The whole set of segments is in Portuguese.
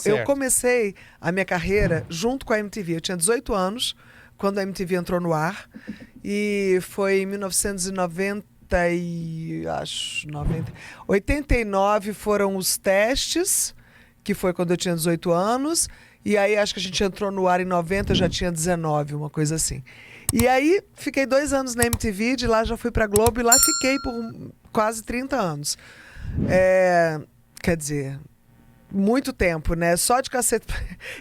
Eu Certo. comecei a minha carreira junto com a MTV. Eu tinha 18 anos quando a MTV entrou no ar. E foi em 1990 e... acho... 90... 89 foram os testes, que foi quando eu tinha 18 anos. E aí acho que a gente entrou no ar em 90, eu já tinha 19, uma coisa assim. E aí fiquei 2 anos na MTV, de lá já fui pra Globo e lá fiquei por quase 30 anos. Quer dizer, muito tempo, né? Só de caceta.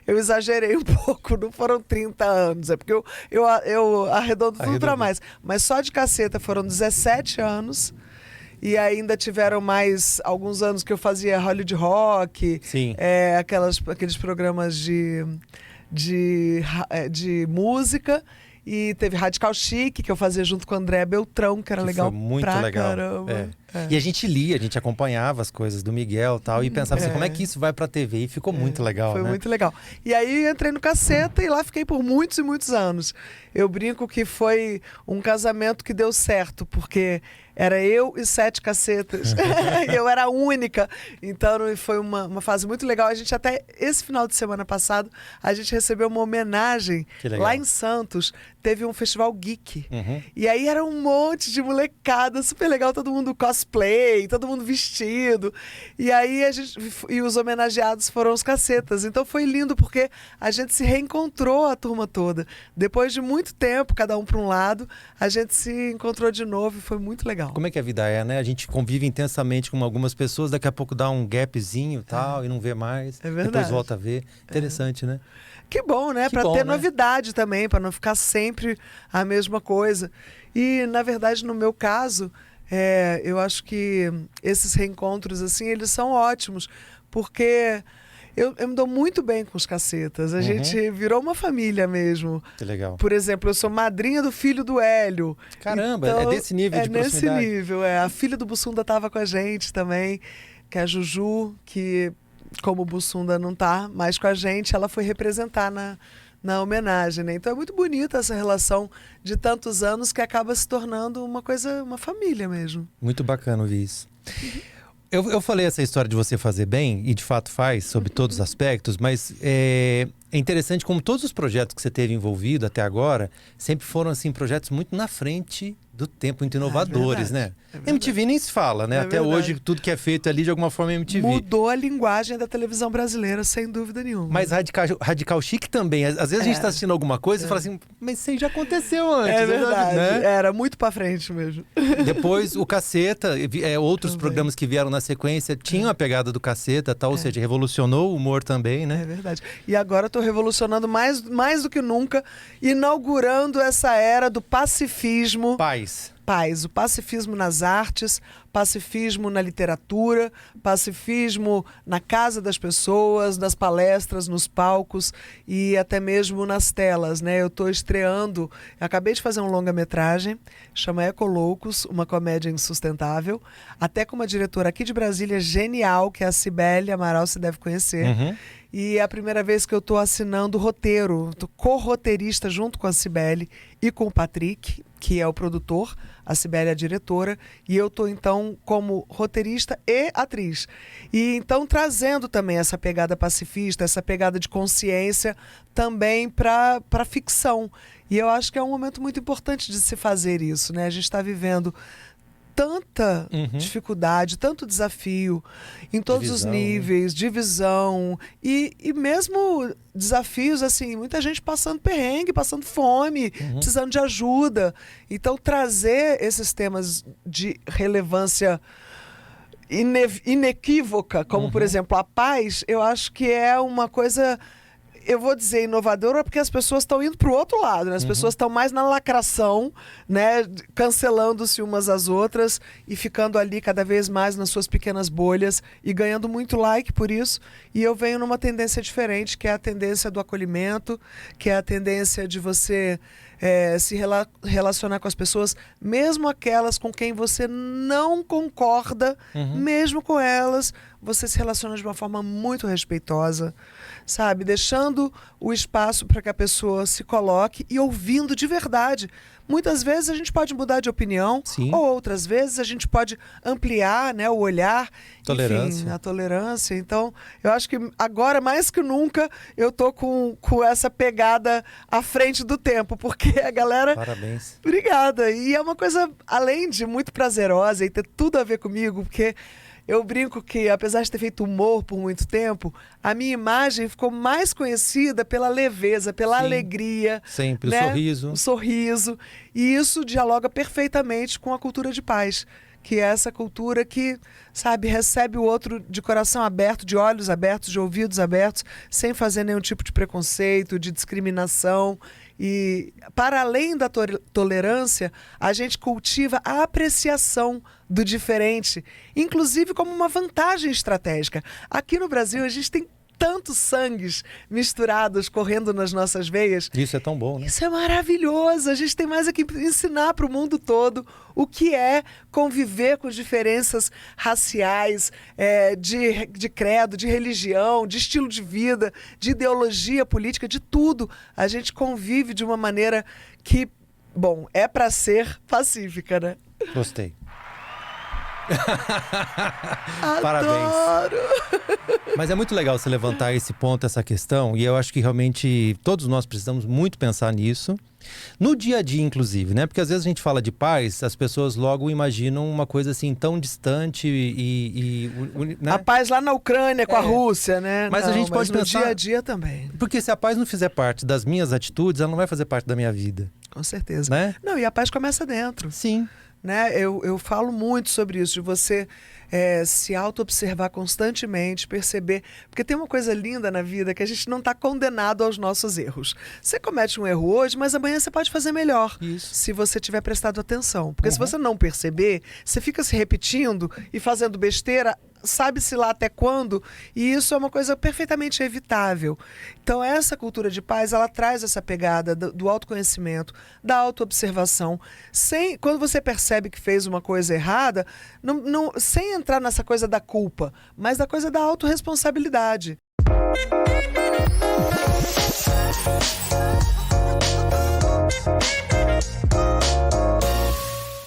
Eu exagerei um pouco, não foram 30 anos, é porque eu arredondo tudo pra mais. Mas só de caceta foram 17 anos. E ainda tiveram mais alguns anos que eu fazia Hollywood Rock, Sim. aqueles programas de música. E teve Radical Chic, que eu fazia junto com o André Beltrão, que era legal Foi muito pra legal. caramba. E a gente lia, a gente acompanhava as coisas do Miguel e tal, e pensava assim, como é que isso vai pra TV? E ficou muito legal, Foi né? muito legal. E aí entrei no Caceta e lá fiquei por muitos e muitos anos. Eu brinco que foi um casamento que deu certo, porque era eu e 7 cacetas. E eu era a única. Então foi uma fase muito legal. A gente até, esse final de semana passado, a gente recebeu uma homenagem lá em Santos. Teve um festival geek. E aí era um monte de molecada, super legal, todo mundo cosplay, todo mundo vestido. E aí e os homenageados foram os Cacetas. Então foi lindo porque a gente se reencontrou, a turma toda. Depois de muito tempo, cada um para um lado, a gente se encontrou de novo e foi muito legal. Como é que a vida é, né? A gente convive intensamente com algumas pessoas, daqui a pouco dá um gapzinho e tal, e não vê mais. É verdade. Depois volta a ver. Interessante, né? Que bom, né? Para ter novidade também, para não ficar sempre a mesma coisa. E, na verdade, no meu caso, eu acho que esses reencontros, assim, eles são ótimos, porque eu me dou muito bem com os Cacetas. A gente virou uma família mesmo. Que legal. Por exemplo, eu sou madrinha do filho do Hélio. Caramba, então, é desse nível de proximidade. É nesse nível, A filha do Bussunda estava com a gente também, que é a Juju, que... como o Bussunda não tá mais com a gente, ela foi representar na homenagem, né? Então é muito bonita essa relação de tantos anos que acaba se tornando uma família mesmo. Muito bacana ouvir isso. Eu falei essa história de você fazer bem, e de fato faz, sobre todos os aspectos, mas é interessante como todos os projetos que você teve envolvido até agora sempre foram assim projetos muito na frente do tempo, muito inovadores, né? MTV nem se fala, né? Até hoje tudo que é feito ali de alguma forma é MTV. Mudou a linguagem da televisão brasileira, sem dúvida nenhuma. Mas Radical Chic também. Às vezes a gente está assistindo alguma coisa e fala assim, mas isso aí já aconteceu antes. É verdade, né? Era muito pra frente mesmo. Depois o Caceta, outros programas que vieram na sequência tinham a pegada do Caceta, tal, ou seja, revolucionou o humor também, né? É verdade. E agora eu tô revolucionando mais do que nunca, inaugurando essa era do pacifismo. Paz, o pacifismo nas artes, pacifismo na literatura, pacifismo na casa das pessoas, nas palestras, nos palcos e até mesmo nas telas, né? Eu estou estreando, acabei de fazer um longa-metragem, chama Ecoloucos, uma comédia insustentável, até com uma diretora aqui de Brasília genial, que é a Cibele Amaral, você deve conhecer. E é a primeira vez que eu estou assinando o roteiro, estou co-roteirista junto com a Cibele e com o Patrick, que é o produtor, a Cibele é a diretora, e eu estou então como roteirista e atriz. E então trazendo também essa pegada pacifista, essa pegada de consciência também para a ficção. E eu acho que é um momento muito importante de se fazer isso, né? A gente está vivendo tanta dificuldade, tanto desafio em todos os níveis, divisão e mesmo desafios, assim, muita gente passando perrengue, passando fome, precisando de ajuda. Então trazer esses temas de relevância inequívoca, como por exemplo a paz, eu acho que é uma coisa... Eu vou dizer inovadora porque as pessoas estão indo para o outro lado, né? As pessoas estão mais na lacração, né? Cancelando-se umas às outras e ficando ali cada vez mais nas suas pequenas bolhas e ganhando muito like por isso. E eu venho numa tendência diferente, que é a tendência do acolhimento, que é a tendência de você se relacionar com as pessoas, mesmo aquelas com quem você não concorda, mesmo com elas, você se relaciona de uma forma muito respeitosa, sabe? Deixando o espaço para que a pessoa se coloque e ouvindo de verdade. Muitas vezes a gente pode mudar de opinião, Sim. ou outras vezes a gente pode ampliar, né, o olhar, Tolerância. enfim, a tolerância. Então, eu acho que agora, mais que nunca, eu tô com essa pegada à frente do tempo, porque a galera... Parabéns. Obrigada. E é uma coisa, além de muito prazerosa e ter tudo a ver comigo, porque... Eu brinco que, apesar de ter feito humor por muito tempo, a minha imagem ficou mais conhecida pela leveza, pela alegria. Sempre, né? o sorriso. O sorriso. E isso dialoga perfeitamente com a cultura de paz, que é essa cultura que, sabe, recebe o outro de coração aberto, de olhos abertos, de ouvidos abertos, sem fazer nenhum tipo de preconceito, de discriminação. E, para além da tolerância, a gente cultiva a apreciação do diferente, inclusive como uma vantagem estratégica. Aqui no Brasil, a gente tem tantos sangues misturados correndo nas nossas veias. Isso é tão bom, né? Isso é maravilhoso. A gente tem mais aqui para ensinar para o mundo todo o que é conviver com diferenças raciais, de credo, de religião, de estilo de vida, de ideologia política, de tudo. A gente convive de uma maneira que, bom, é para ser pacífica, né? Gostei. Parabéns. Mas é muito legal você levantar esse ponto, essa questão, e eu acho que realmente todos nós precisamos muito pensar nisso. No dia a dia, inclusive, né? Porque às vezes a gente fala de paz, as pessoas logo imaginam uma coisa assim tão distante né? A paz lá na Ucrânia com a Rússia, né? Mas a gente pode no pensar... dia a dia também. Porque se a paz não fizer parte das minhas atitudes, ela não vai fazer parte da minha vida. Com certeza. Né? Não, e a paz começa dentro. Sim. Né? Eu falo muito sobre isso, de você se auto-observar constantemente, perceber. Porque tem uma coisa linda na vida, que a gente não está condenado aos nossos erros. Você comete um erro hoje, mas amanhã você pode fazer melhor. Isso. Se você tiver prestado atenção. Porque se você não perceber, você fica se repetindo e fazendo besteira, sabe-se lá até quando, e isso é uma coisa perfeitamente evitável. Então, essa cultura de paz, ela traz essa pegada do autoconhecimento, da autoobservação. Quando você percebe que fez uma coisa errada, sem entrar nessa coisa da culpa, mas da coisa da autorresponsabilidade.